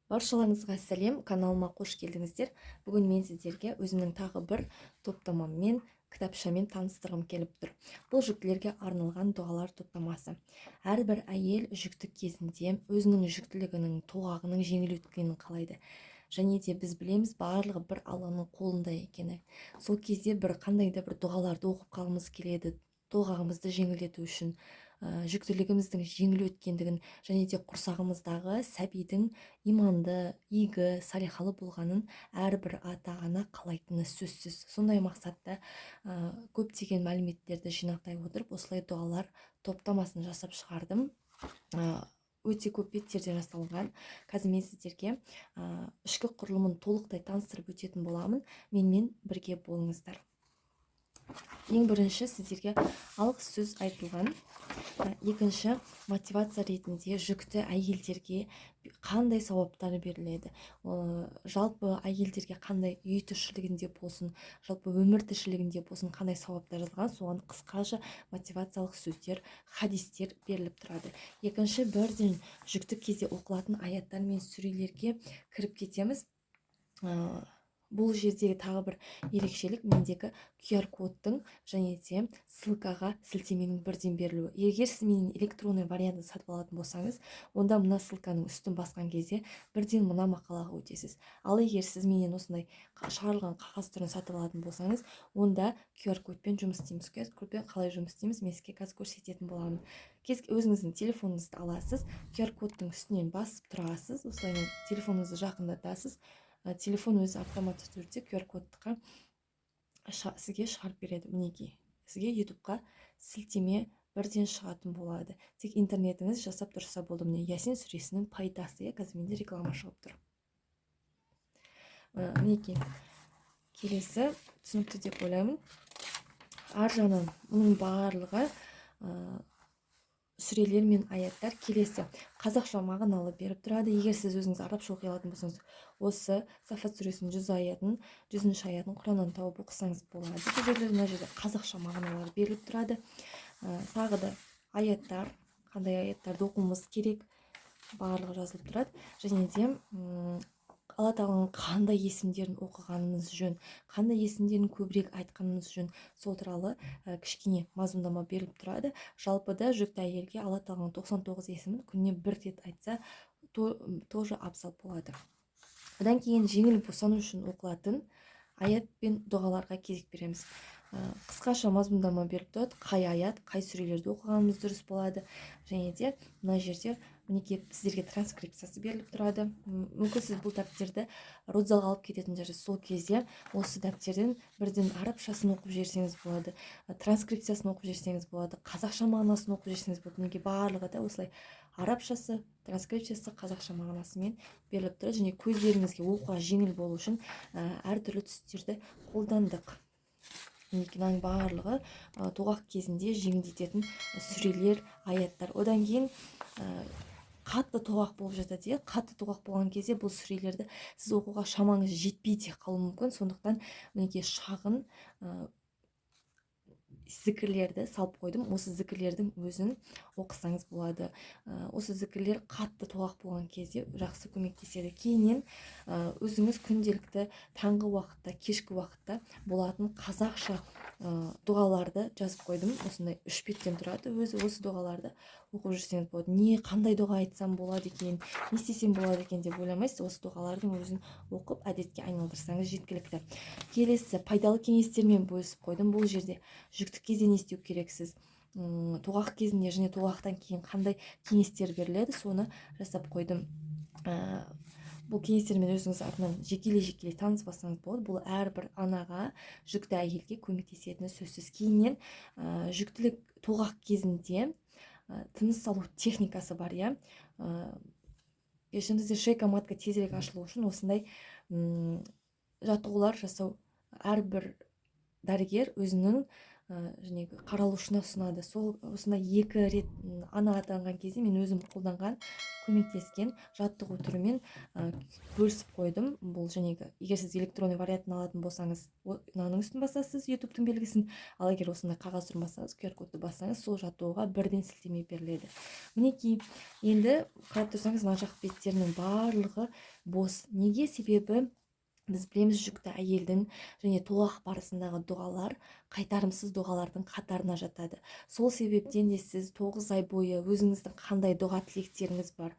Баршаларыңызға сәлем, каналыма қош келдіңіздер. Бүгін мен сіздерге өзімнің тағы бір топтамаммен, кітапшамен таныстырғым келіп тұр. Бұл жүктілерге арналған дұғалар топтамасы. Әрбір әйел жүкті кезінде өзінің жүктілігінің, тоғағының жеңіл өткенін қалайды. Және де біз білеміз, барлығы бір Алланың қолында екені. Сол кезде бір қандай да бір дұғаларды оқып қалғымыз келеді, тоғағымызды жеңілдету үшін, жүктілігіміздің жеңіл өткендігін және де құрсағымыздағы сәбидің иманды, игі, салихалы болғанын әрбір ата-ана қалайтыны сөзсіз. Сондай мақсатта көптеген мәліметтерді жинақтай отырып, осылай дұғалар топтамасын жасап шығардым. Өте көп беттерден жасалған. Қазір мен сіздерге ішкі құрылымын толықтай таныстырып өтетін боламын. Менімен бірге болыңыздар. Ең бірінші сіздерге алғыс сөз айтылған. Екінші, мотивация ретінде жүкті әйелдерге қандай сауаптар беріледі, жалпы әйелдерге қандай үй тіршілігінде болсын, жалпы өмір тіршілігінде болсын қандай сауаптар жазылған, соған қысқаша мотивациялық сөздер, хадистер беріліп тұрады. Екінші, бірден жүкті кезде оқылатын аяттар мен сүрелерге кіріп кетеміз. Бұл жердегі тағы бір ерекшелік мендегі QR кодтың және де ссылкаға сілтеменің бірден берілуі. Егер сіз менің электронный вариантын сатып алатын болсаңыз, онда мына ссылканың үстін басқан кезде бірден мына мақалаға өтесіз. Ал егер сіз менен осындай шығарылған қағаз түрін сатып алатын болсаңыз, онда QR кодпен жұмыс істейміз. QR кодпен қалай жұмыс істейміз, мен сізге қазір көрсететін боламын. Өзіңіздің телефоныңызды аласыз, QR кодтың үстінен басып тұрасыз, осылай телефоныңызды жақындатасыз. Телефон өзі автоматты түрде QR кодқа сізге шығарып береді. Мінекей, сізге ютубқа сілтеме бірден шығатын болады. Тек интернетіңіз жасап тұрса болды. Міне Ясин сүресінің пайдасы, қазір менде реклама шығып тұр. Мінекей, келесі түсінікті деп ойлаймын. Ар жағынан мұның барлығы сүрелер мен аяттар келесі қазақша мағыналы беріп тұрады. Егер сіз өзіңіз арабша оқи алатын болсаңыз, осы Сафат сүресінің 100 аятын, 100-ші аятын Құраннан тауып оқысаңыз болады. Бұл жерде мына жерде қазақша мағыналар беріліп тұрады. Тағы да аяттар, қандай аяттарды оқуымыз керек, барлығы жазылып тұрады. Және де Алла тағаланың қандай есімдерін оқығанымыз жөн, қандай есімдерін көбірек айтқанымыз жөн, сол туралы кішкене мазмұндама беріліп тұрады. Жалпыда жүкті әйелге Алла тағаланың 99 есімін күніне бір рет айтса, тоже абзал болады. Одан кейін жеңіл босану үшін оқылатын аят пен дұғаларға кезек береміз. Қысқаша мазмұндама беріліп тұрады, қай аят, қай сүрелерді оқығанымыз дұрыс болады. Және де мына жерде мінекей сіздерге транскрипциясы беріліп тұрады. Мүмкін сіз бұл дәптерді родзалға алып кететін шығарсыз. Сол кезде осы дәптерден бірден арабшасын оқып жіберсеңіз болады, транскрипциясын оқып жіберсеңіз болады, қазақша мағынасын оқып жіберсеңіз болады. Мінекей барлығы да осылай арабшасы, транскрипциясы қазақша мағынасымен беріліп тұрады. Және көздеріңізге оқуға жеңіл болу үшін әртүрлі түстерді қолдандық. Мынның барлығы тоғақ кезінде жеңілдететін сүрелер, аяттар. Одан кейін қатты тоғақ болып жатады. Қатты тоғақ болған кезде бұл сүрелерді сіз оқуға шамаңыз жетпей де қалуы мүмкін. Сондықтан мінекей шағын зікірлерді салып қойдым. Осы зікірлердің өзін оқысаңыз болады. Осы зікірлер қатты тоғақ болған кезде жақсы көмектеседі. Кейіннен өзіңіз күнделікті таңғы уақытта, кешкі уақытта болатын қазақша дұғаларды жазып қойдым. Осындай 3 беттен тұрады. Осы дұғаларды оқып жүрсеңіз болады. Қандай дұға айтсам болады екен, не істесем болады екен деп ойламайсыз. Осы дұғалардың өзін оқып әдетке айналдырсаңыз жеткілікті. Келесі пайдалы кеңестермен бөлісіп қойдым. Бұл жерде жүкті кезде не істеу керексіз, тоғақ кезінде және тоғақтан кейін қандай кеңестер беріледі, соны жасап қойдым. Бұл кеңестермен өзіңіз артынан жекелей таныспасаңыз болады. Бұл әрбір анаға, жүкті әйелге көмектесетіні сөзсіз. Кейіннен жүктілік тоғақ кезінде тыныс алу техникасы бар. Ішіңізде шейка матка тезірек ашылу үшін осындай жаттығулар жасау. Әрбір дәрігер өзінің жаңағы қаралушына ұсынады. Сол осындай 2 рет ана атанған кезде мен өзім қолданған көмектескен жаттығу түрімен бөлісіп қойдым. Бұл жаңағы егер сіз электронный вариантын алатын болсаңыз, мынаның үстін басасыз ютубтың белгісін, ал егер осындай қағаз түрін бассаңыз, QR кодты бассаңыз, сол жаттығуға бірден сілтеме беріледі. Мінекей, енді қарап тұрсаңыз, мына жақ беттерінің барлығы бос. Неге? Себебі біз білеміз, жүкті әйелдің және толғақ барысындағы дұғалар қайтарымсыз дұғалардың қатарына жатады. Сол себептен де сіз 9 ай бойы өзіңіздің қандай дұға тілектеріңіз бар,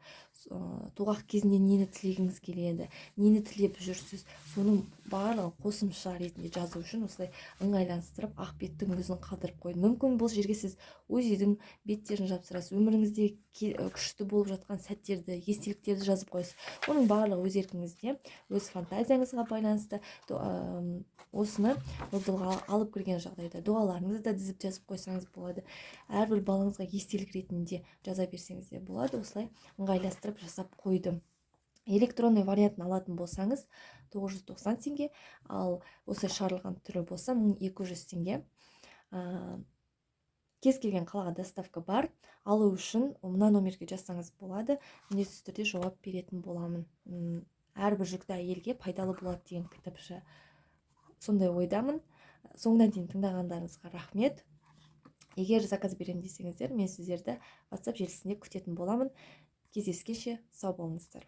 толғақ кезінде нені тілегіңіз келеді, нені тілеп жүрсіз, соның барлығын қосымша ретінде жазу үшін осылай ыңғайланыстырып ақ беттің өзін қалдырып қойдым. Мүмкін бұл жерге сіз УЗИ-дің беттерін жапсырасыз, өміріңізде күшті болып жатқан сәттерді, естеліктерді жазып қойасыз. Оның барлығы өз еркіңізде, өз фантазияңызға байланысты. Осыны дұға алып кірген жағдайда дұғаларыңызды да дізіп жазып қойсаңыз болады. Әрбір балаңызға естелік ретінде жаза берсеңіз де болады. Осылай ыңғайластырып жасап қойдым. Электронный вариантын алатын болсаңыз 990 теңге, ал осы шығарылған түрі болса 1200 теңге. Кез келген қалаға доставка бар. Алу үшін мына номерге жазсаңыз болады. Міндетті түрде жауап беретін боламын. Әрбір жүкті әйелге пайдалы болады деген кітапша сондай ойдамын. Соңына дейін тыңдағандарыңызға рахмет. Егер заказ беремін десеңіздер, мен сіздерді WhatsApp желісінде күтетін боламын. Кездескенше сау болыңыздар.